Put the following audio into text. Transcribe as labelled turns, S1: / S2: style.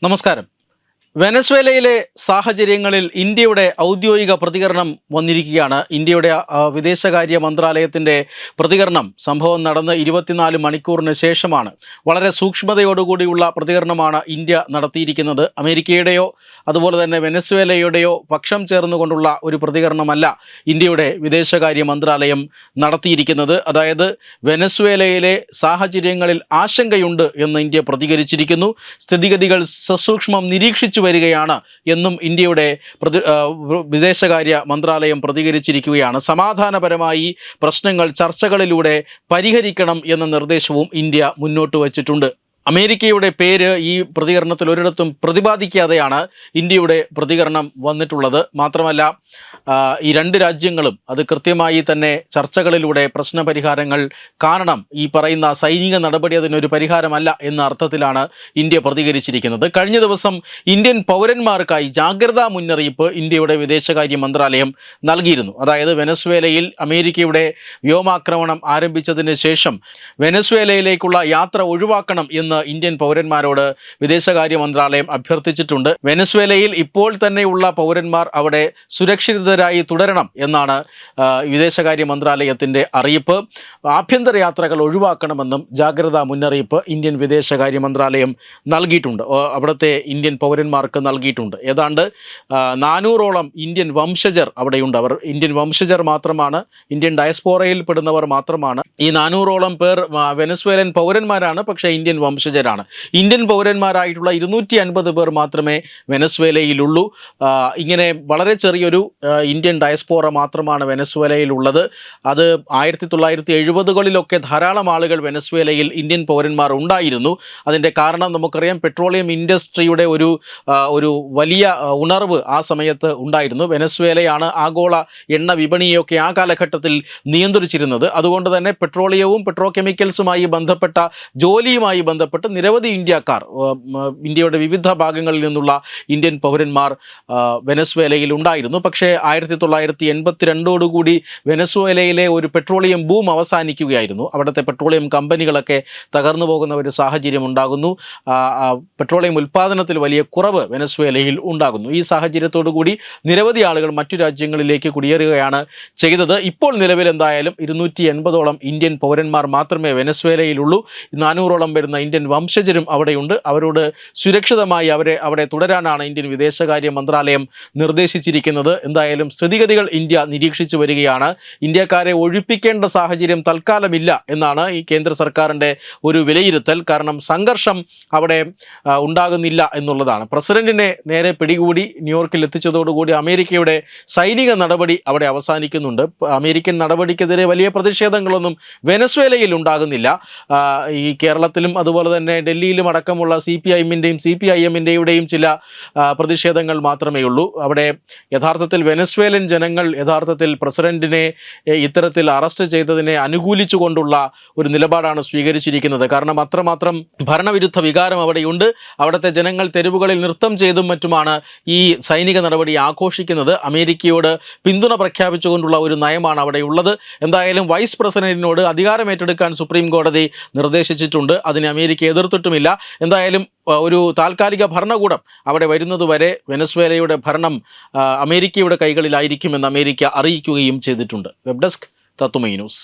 S1: നമസ്കാരം. വെനസ്വേലയിലെ സാഹചര്യങ്ങളിൽ ഇന്ത്യയുടെ ഔദ്യോഗിക പ്രതികരണം വന്നിരിക്കുകയാണ്. ഇന്ത്യയുടെ വിദേശകാര്യ മന്ത്രാലയത്തിൻ്റെ പ്രതികരണം സംഭവം നടന്ന് 24 മണിക്കൂറിന് ശേഷമാണ്. വളരെ സൂക്ഷ്മതയോടുകൂടിയുള്ള പ്രതികരണമാണ് ഇന്ത്യ നടത്തിയിരിക്കുന്നത്. അമേരിക്കയുടെയോ അതുപോലെ തന്നെ വെനസ്വേലയുടെയോ പക്ഷം ചേർന്നുകൊണ്ടുള്ള ഒരു പ്രതികരണമല്ല ഇന്ത്യയുടെ വിദേശകാര്യ മന്ത്രാലയം നടത്തിയിരിക്കുന്നത്. അതായത് വെനസ്വേലയിലെ സാഹചര്യങ്ങളിൽ ആശങ്കയുണ്ട് എന്ന് ഇന്ത്യ പ്രതികരിച്ചിരിക്കുന്നു. സ്ഥിതിഗതികൾ സസൂക്ഷ്മം നിരീക്ഷിച്ചു വരികയാണ് എന്നും ഇന്ത്യയുടെ വിദേശകാര്യ മന്ത്രാലയം പ്രതികരിച്ചിരിക്കുകയാണ്. സമാധാനപരമായി പ്രശ്നങ്ങൾ ചർച്ചകളിലൂടെ പരിഹരിക്കണം എന്ന നിർദ്ദേശവും ഇന്ത്യ മുന്നോട്ട് വച്ചിട്ടുണ്ട്. അമേരിക്കയുടെ പേര് ഈ പ്രതികരണത്തിൽ ഒരിടത്തും പ്രതിപാദിക്കാതെയാണ് ഇന്ത്യയുടെ പ്രതികരണം വന്നിട്ടുള്ളത്. മാത്രമല്ല ഈ രണ്ട് രാജ്യങ്ങളും അത് കൃത്യമായി തന്നെ ചർച്ചകളിലൂടെ പ്രശ്നപരിഹാരങ്ങൾ കാണണം. ഈ പറയുന്ന സൈനിക നടപടി അതിനൊരു പരിഹാരമല്ല എന്ന അർത്ഥത്തിലാണ് ഇന്ത്യ പ്രതികരിച്ചിരിക്കുന്നത്. കഴിഞ്ഞ ദിവസം ഇന്ത്യൻ പൗരന്മാർക്കായി ജാഗ്രതാ മുന്നറിയിപ്പ് ഇന്ത്യയുടെ വിദേശകാര്യ മന്ത്രാലയം നൽകിയിരുന്നു. അതായത് വെനസ്വേലയിൽ അമേരിക്കയുടെ വ്യോമാക്രമണം ആരംഭിച്ചതിന് ശേഷം വെനസ്വേലയിലേക്കുള്ള യാത്ര ഒഴിവാക്കണം എന്ന് ഇന്ത്യൻ പൗരന്മാരോട് വിദേശകാര്യ മന്ത്രാലയം അഭ്യർത്ഥിച്ചിട്ടുണ്ട്. വെനസ്വേലയിൽ ഇപ്പോൾ തന്നെയുള്ള പൗരന്മാർ അവിടെ സുരക്ഷിതരായി തുടരണം എന്നാണ് വിദേശകാര്യ മന്ത്രാലയത്തിൻ്റെ അറിയിപ്പ്. ആഭ്യന്തര യാത്രകൾ ഒഴിവാക്കണമെന്നും ജാഗ്രതാ മുന്നറിയിപ്പ് ഇന്ത്യൻ വിദേശകാര്യ മന്ത്രാലയം നൽകിയിട്ടുണ്ട്. അവിടുത്തെ ഇന്ത്യൻ പൗരന്മാർക്ക് നൽകിയിട്ടുണ്ട്. ഏതാണ്ട് 400ഓളം ഇന്ത്യൻ വംശജർ അവിടെയുണ്ട്. അവർ ഇന്ത്യൻ വംശജർ മാത്രമാണ്, ഇന്ത്യൻ ഡയസ്പോറയിൽ പെടുന്നവർ മാത്രമാണ്. ഈ 400ഓളം പേർ വെനസ്വേലൻ പൗരന്മാരാണ്, പക്ഷേ ഇന്ത്യൻ വംശജരാണ്. ഇന്ത്യൻ പൗരന്മാരായിട്ടുള്ള 250 പേർ മാത്രമേ വെനസ്വേലയിലുള്ളൂ. ഇങ്ങനെ വളരെ ചെറിയൊരു ഇന്ത്യൻ ഡയസ്പോറ മാത്രമാണ് വെനസ്വേലയിലുള്ളത്. അത് 1970കളിലൊക്കെ ധാരാളം ആളുകൾ വെനസ്വേലയിൽ ഇന്ത്യൻ പൗരന്മാർ ഉണ്ടായിരുന്നു. അതിൻ്റെ കാരണം നമുക്കറിയാം, പെട്രോളിയം ഇൻഡസ്ട്രിയുടെ ഒരു വലിയ ഉണർവ് ആ സമയത്ത് ഉണ്ടായിരുന്നു. വെനസ്വേലയാണ് ആഗോള എണ്ണ വിപണിയൊക്കെ ആ കാലഘട്ടത്തിൽ നിയന്ത്രിച്ചിരുന്നത്. അതുകൊണ്ട് തന്നെ പെട്രോളിയവും പെട്രോകെമിക്കൽസുമായി ബന്ധപ്പെട്ട ജോലിയുമായി ബന്ധപ്പെട്ട് നിരവധി ഇന്ത്യക്കാർ, ഇന്ത്യയുടെ വിവിധ ഭാഗങ്ങളിൽ നിന്നുള്ള ഇന്ത്യൻ പൗരന്മാർ വെനസ്വേലയിൽ ഉണ്ടായിരുന്നു. പക്ഷേ 1982 വെനസ്വേലയിലെ ഒരു പെട്രോളിയം ബൂം അവസാനിക്കുകയായിരുന്നു. അവിടുത്തെ പെട്രോളിയം കമ്പനികളൊക്കെ തകർന്നു പോകുന്ന ഒരു സാഹചര്യം ഉണ്ടാകുന്നു. പെട്രോളിയം ഉൽപ്പാദനത്തിൽ വലിയ കുറവ് വെനസ്വേലയിൽ ഉണ്ടാകുന്നു. ഈ സാഹചര്യത്തോടു കൂടി നിരവധി ആളുകൾ മറ്റു രാജ്യങ്ങളിലേക്ക് കുടിയേറുകയാണ് ചെയ്തത്. ഇപ്പോൾ നിലവിൽ എന്തായാലും 280ഓളം ഇന്ത്യൻ പൗരന്മാർ മാത്രമേ വെനസ്വേലയിലുള്ളൂ. 400ഓളം വരുന്ന ഇന്ത്യൻ വംശജരും അവിടെയുണ്ട്. അവരോട് സുരക്ഷിതമായി അവിടെ തുടരാനാണ് ഇന്ത്യൻ വിദേശകാര്യ മന്ത്രാലയം നിർദ്ദേശിച്ചിരിക്കുന്നത്. എന്തായാലും സ്ഥിതിഗതികൾ ഇന്ത്യ നിരീക്ഷിച്ചു വരികയാണ്. ഇന്ത്യക്കാരെ ഒഴിപ്പിക്കേണ്ട സാഹചര്യം തൽക്കാലമില്ല എന്നാണ് ഈ കേന്ദ്ര സർക്കാരിൻ്റെ ഒരു വിലയിരുത്തൽ. കാരണം സംഘർഷം അവിടെ ഉണ്ടാകുന്നില്ല എന്നുള്ളതാണ്. പ്രസിഡന്റിനെ നേരെ പിടികൂടി ന്യൂയോർക്കിൽ എത്തിച്ചതോടുകൂടി അമേരിക്കയുടെ സൈനിക നടപടി അവിടെ അവസാനിക്കുന്നുണ്ട്. അമേരിക്കൻ നടപടിക്കെതിരെ വലിയ പ്രതിഷേധങ്ങളൊന്നും വെനസ്വേലയിൽ ഉണ്ടാകുന്നില്ല. ഈ കേരളത്തിലും അതുപോലെ തന്നെ ഡൽഹിയിലും അടക്കമുള്ള CPIM-ൻ്റെയും CPIM-ൻ്റെയും ചില പ്രതിഷേധങ്ങൾ മാത്രമേ ഉള്ളൂ. അവിടെ യഥാർത്ഥത്തിൽ വെനസ്വേലൻ ജനങ്ങൾ യഥാർത്ഥത്തിൽ പ്രസിഡന്റിനെ ഇത്തരത്തിൽ അറസ്റ്റ് ചെയ്തതിനെ അനുകൂലിച്ചുകൊണ്ടുള്ള ഒരു നിലപാടാണ് സ്വീകരിച്ചിരിക്കുന്നത്. കാരണം അത്രമാത്രം ഭരണവിരുദ്ധ വികാരം അവിടെയുണ്ട്. അവിടുത്തെ ജനങ്ങൾ തെരുവുകളിൽ നൃത്തം ചെയ്തും മറ്റുമാണ് ഈ സൈനിക നടപടി ആഘോഷിക്കുന്നത്. അമേരിക്കയോട് പിന്തുണ പ്രഖ്യാപിച്ചുകൊണ്ടുള്ള ഒരു നയമാണ് അവിടെ ഉള്ളത്. എന്തായാലും വൈസ് പ്രസിഡന്റിനോട് അധികാരം ഏറ്റെടുക്കാൻ സുപ്രീം കോടതി നിർദ്ദേശിച്ചിട്ടുണ്ട്. അതിനെ അമേരിക്ക എതിർത്തിട്ടുമില്ല. എന്തായാലും ഒരു താൽക്കാലിക ഭരണകൂടം അവിടെ വരുന്നതുവരെ വെനസ്വേലയുടെ ഭരണം അമേരിക്കയുടെ കൈകളിലായിരിക്കുമെന്ന് അമേരിക്ക അറിയിക്കുകയും ചെയ്തിട്ടുണ്ട്. വെബ് ഡെസ്ക് തത്തുമൈ ന്യൂസ്.